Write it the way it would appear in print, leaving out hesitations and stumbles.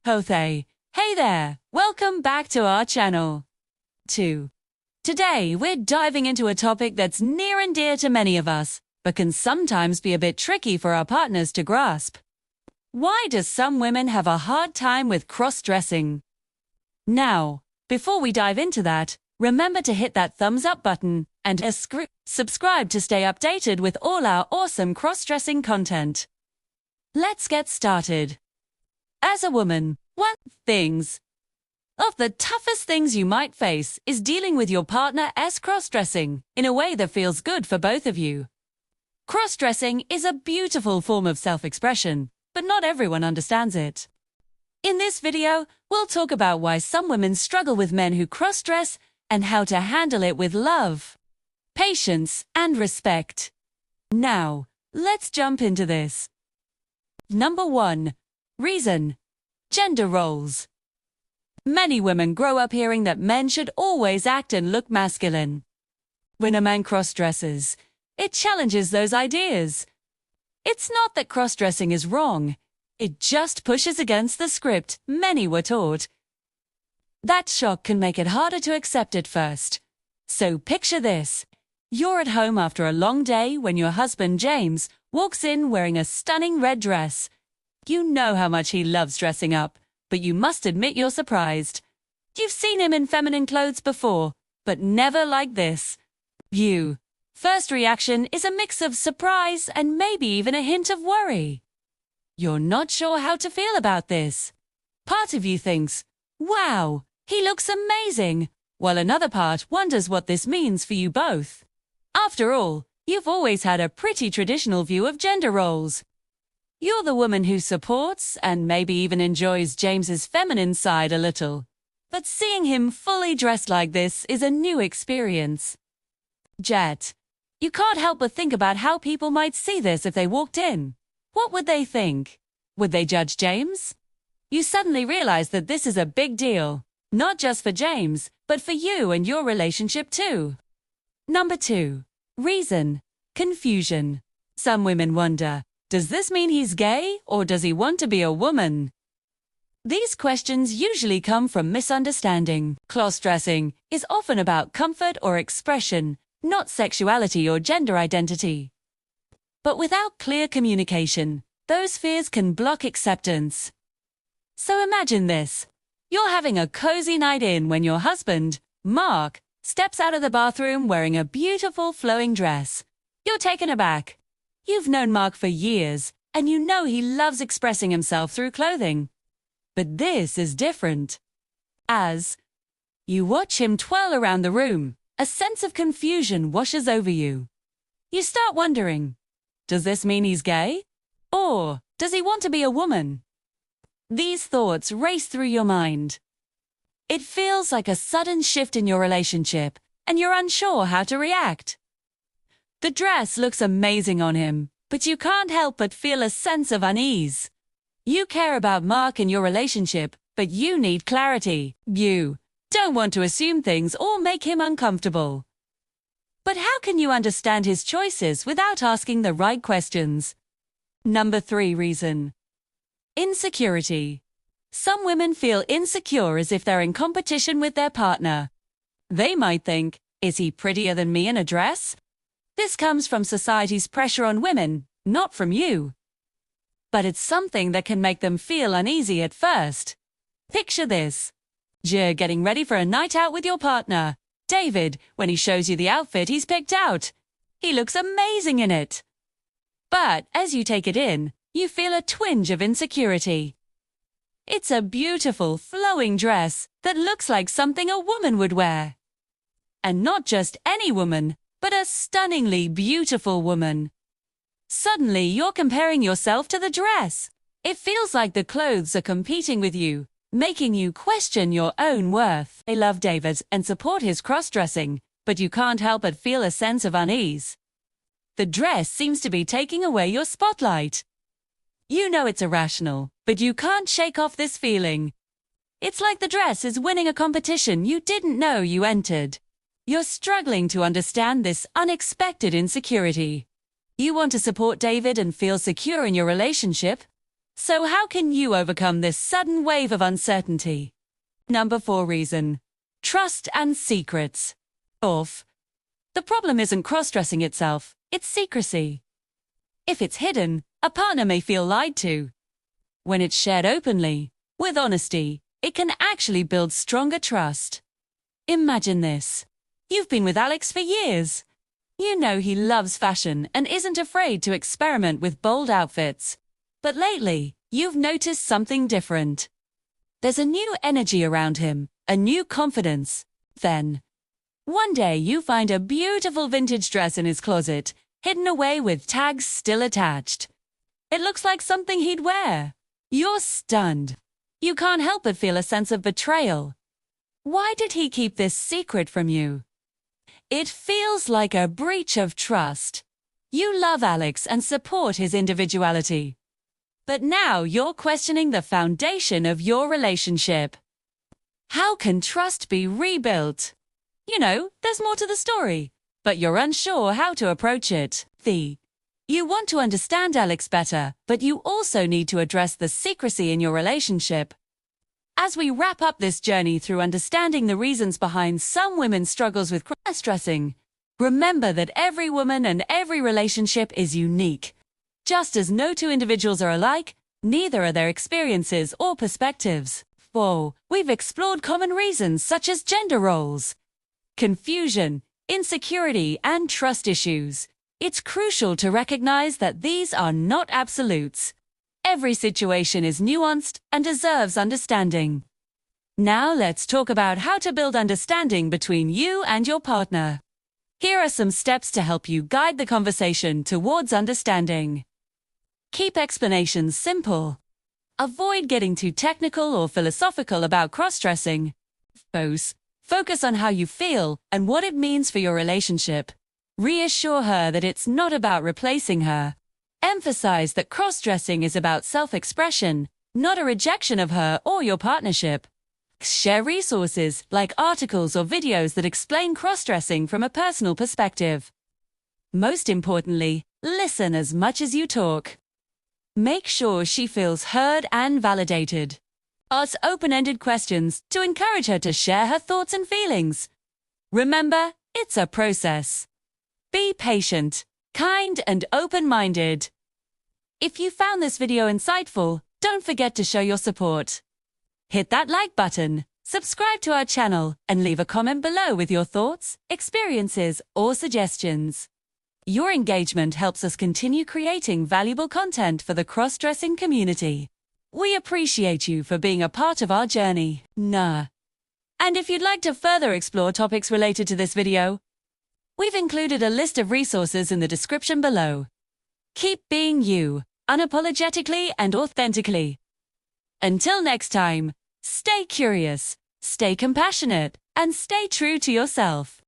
Hey there, welcome back to our channel. 2. Today we're diving into a topic that's near and dear to many of us, but can sometimes be a bit tricky for our partners to grasp. Why do some women have a hard time with cross-dressing? Now, before we dive into that, remember to hit that thumbs up button and subscribe to stay updated with all our awesome cross-dressing content. Let's get started. As a woman, one of the toughest things you might face is dealing with your partner as cross-dressing in a way that feels good for both of you. Cross-dressing is a beautiful form of self-expression, but not everyone understands it. In this video, we'll talk about why some women struggle with men who cross-dress and how to handle it with love, patience, and respect. Now, let's jump into this. Number 1. Reason: gender roles. Many women grow up hearing that men should always act and look masculine. When a man cross-dresses, it challenges those ideas. It's not that cross-dressing is wrong, it just pushes against the script many were taught. That shock can make it harder to accept at first. So picture this. You're at home after a long day when your husband, James, walks in wearing a stunning red dress. You know how much he loves dressing up, but you must admit you're surprised. You've seen him in feminine clothes before, but never like this. First reaction is a mix of surprise and maybe even a hint of worry. You're not sure how to feel about this. Part of you thinks, wow, he looks amazing, while another part wonders what this means for you both. After all, you've always had a pretty traditional view of gender roles. You're the woman who supports and maybe even enjoys James's feminine side a little. But seeing him fully dressed like this is a new experience. Jet, you can't help but think about how people might see this if they walked in. What would they think? Would they judge James? You suddenly realize that this is a big deal, not just for James, but for you and your relationship too. Number 2. Reason: confusion. Some women wonder, does this mean he's gay or does he want to be a woman? These questions usually come from misunderstanding. Cross-dressing is often about comfort or expression, not sexuality or gender identity. But without clear communication, those fears can block acceptance. So imagine this. You're having a cozy night in when your husband, Mark, steps out of the bathroom wearing a beautiful flowing dress. You're taken aback. You've known Mark for years, and you know he loves expressing himself through clothing. But this is different. As you watch him twirl around the room, a sense of confusion washes over you. You start wondering, does this mean he's gay? Or does he want to be a woman? These thoughts race through your mind. It feels like a sudden shift in your relationship, and you're unsure how to react. The dress looks amazing on him, but you can't help but feel a sense of unease. You care about Mark and your relationship, but you need clarity. You don't want to assume things or make him uncomfortable. But how can you understand his choices without asking the right questions? Number 3 reason: insecurity. Some women feel insecure as if they're in competition with their partner. They might think, is he prettier than me in a dress? This comes from society's pressure on women, not from you. But it's something that can make them feel uneasy at first. Picture this. You're getting ready for a night out with your partner, David, when he shows you the outfit he's picked out. He looks amazing in it. But as you take it in, you feel a twinge of insecurity. It's a beautiful, flowing dress that looks like something a woman would wear. And not just any woman, but a stunningly beautiful woman. Suddenly, you're comparing yourself to the dress. It feels like the clothes are competing with you, making you question your own worth. They love David and support his cross-dressing, but you can't help but feel a sense of unease. The dress seems to be taking away your spotlight. You know it's irrational, but you can't shake off this feeling. It's like the dress is winning a competition you didn't know you entered. You're struggling to understand this unexpected insecurity. You want to support David and feel secure in your relationship. So how can you overcome this sudden wave of uncertainty? Number 4 reason: trust and secrets. Off. The problem isn't cross-dressing itself, it's secrecy. If it's hidden, a partner may feel lied to. When it's shared openly, with honesty, it can actually build stronger trust. Imagine this. You've been with Alex for years. You know he loves fashion and isn't afraid to experiment with bold outfits. But lately, you've noticed something different. There's a new energy around him, a new confidence. Then, one day you find a beautiful vintage dress in his closet, hidden away with tags still attached. It looks like something he'd wear. You're stunned. You can't help but feel a sense of betrayal. Why did he keep this secret from you? It feels like a breach of trust. You love Alex and support his individuality. But now you're questioning the foundation of your relationship. How can trust be rebuilt? You know, there's more to the story, but you're unsure how to approach it. You want to understand Alex better, but you also need to address the secrecy in your relationship. As we wrap up this journey through understanding the reasons behind some women's struggles with cross-dressing, remember that every woman and every relationship is unique. Just as no two individuals are alike, neither are their experiences or perspectives. 4. We've explored common reasons such as gender roles, confusion, insecurity, and trust issues. It's crucial to recognize that these are not absolutes. Every situation is nuanced and deserves understanding. Now let's talk about how to build understanding between you and your partner. Here are some steps to help you guide the conversation towards understanding. Keep explanations simple. Avoid getting too technical or philosophical about cross-dressing. Focus on how you feel and what it means for your relationship. Reassure her that it's not about replacing her. Emphasize that cross-dressing is about self-expression, not a rejection of her or your partnership. Share resources like articles or videos that explain cross-dressing from a personal perspective. Most importantly, listen as much as you talk. Make sure she feels heard and validated. Ask open-ended questions to encourage her to share her thoughts and feelings. Remember, it's a process. Be patient, kind, and open-minded. If you found this video insightful, don't forget to show your support. Hit that like button, subscribe to our channel, and leave a comment below with your thoughts, experiences, or suggestions. Your engagement helps us continue creating valuable content for the cross-dressing community. We appreciate you for being a part of our journey. And if you'd like to further explore topics related to this video, we've included a list of resources in the description below. Keep being you, unapologetically and authentically. Until next time, stay curious, stay compassionate, and stay true to yourself.